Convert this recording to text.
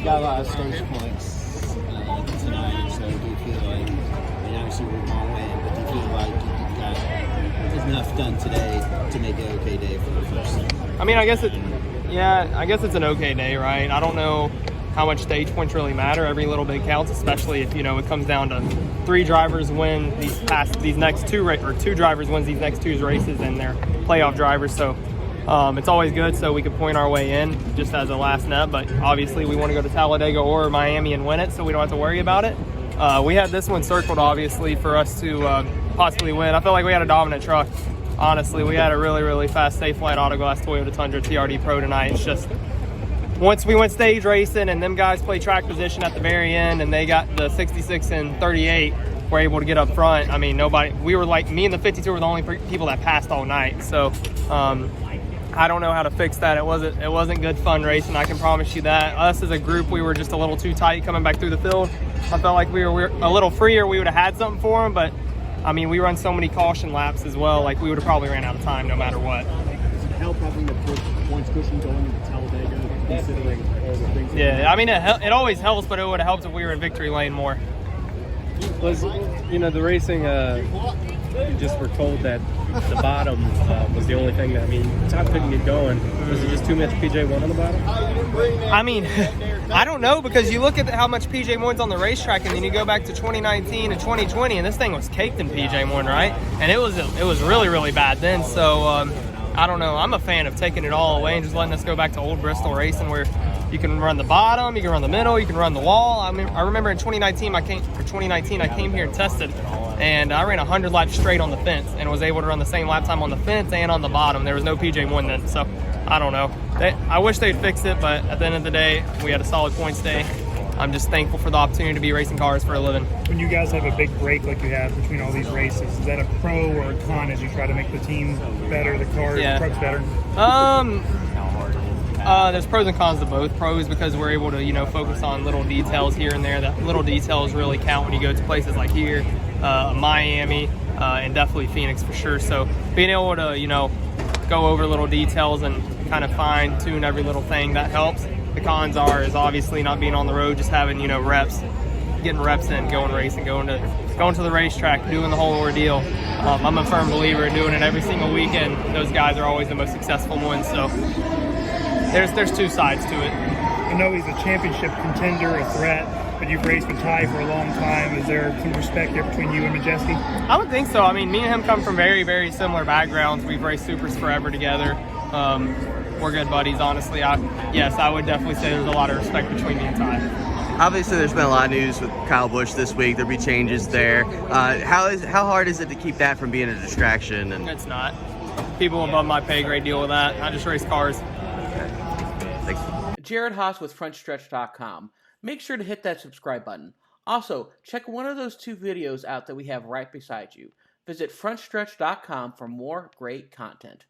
Got a lot of stage points tonight, so do you feel like, I mean, obviously we're going to win, but do you feel like you got enough done today to make it an okay day for the first time? I mean, I guess it's an okay day, right? I don't know how much stage points really matter. Every little bit counts, especially if, it comes down to three drivers win these next two, or two drivers wins these next two races, and they're playoff drivers. So it's always good, so we could point our way in just as a last net. But obviously, we want to go to Talladega or Miami and win it, so we don't have to worry about it. We had this one circled, obviously, for us to possibly win. I feel like we had a dominant truck. Honestly, we had a really, really fast Safe Flight Autoglass Toyota Tundra TRD Pro tonight. It's just, once we went stage racing and them guys played track position at the very end and they got the 66 and 38, were able to get up front. I mean, we were like, me and the 52 were the only people that passed all night. So I don't know how to fix that. It wasn't good fun racing, I can promise you that. Us as a group, we were just a little too tight coming back through the field. I felt like we were a little freer, we would have had something for them, but I mean, we run so many caution laps as well, like we would have probably ran out of time no matter what. Does it help having the points cushion going into Talladega, considering all the things? Yeah, I mean, it always helps, but it would have helped if we were in victory lane more. Was, the racing, you just were told that the bottom was the only thing that, top couldn't get going. Was it just too much PJ1 on the bottom? I mean, I don't know, because you look at how much PJ1's on the racetrack, and then you go back to 2019 and 2020, and this thing was caked in PJ1, right? And it was really, really bad then. So I don't know. I'm a fan of taking it all away and just letting us go back to old Bristol racing, where you can run the bottom, you can run the middle, you can run the wall. I mean, I remember in 2019 I came here and tested, and I ran 100 laps straight on the fence and was able to run the same lap time on the fence and on the bottom. There was no PJ1 then, so I don't know. I wish they'd fixed it, but at the end of the day, we had a solid points day. I'm just thankful for the opportunity to be racing cars for a living. When you guys have a big break like you have between all these races, is that a pro or a con as you try to make the team better, the car, the trucks better? There's pros and cons to both. Pros because we're able to, focus on little details here and there. That little details really count when you go to places like here, Miami, and definitely Phoenix for sure. So being able to, go over little details and kind of fine tune every little thing, that helps. The cons is obviously not being on the road, just having, reps, getting reps in, going racing, going to the racetrack, doing the whole ordeal. I'm a firm believer in doing it every single weekend. Those guys are always the most successful ones. So there's two sides to it. I know he's a championship contender, a threat, but you've raced with Ty for a long time. Is there some respect there between you and Majeski? I would think so. I mean, me and him come from very, very similar backgrounds. We've raced supers forever together. We're good buddies, honestly. Yes, I would definitely say there's a lot of respect between me and Ty. Obviously, there's been a lot of news with Kyle Busch this week. There'll be changes there. How hard is it to keep that from being a distraction? And it's not. People above my pay grade deal with that. I just race cars. Thanks. Jared Haas with Frontstretch.com. Make sure to hit that subscribe button. Also, check one of those two videos out that we have right beside you. Visit Frontstretch.com for more great content.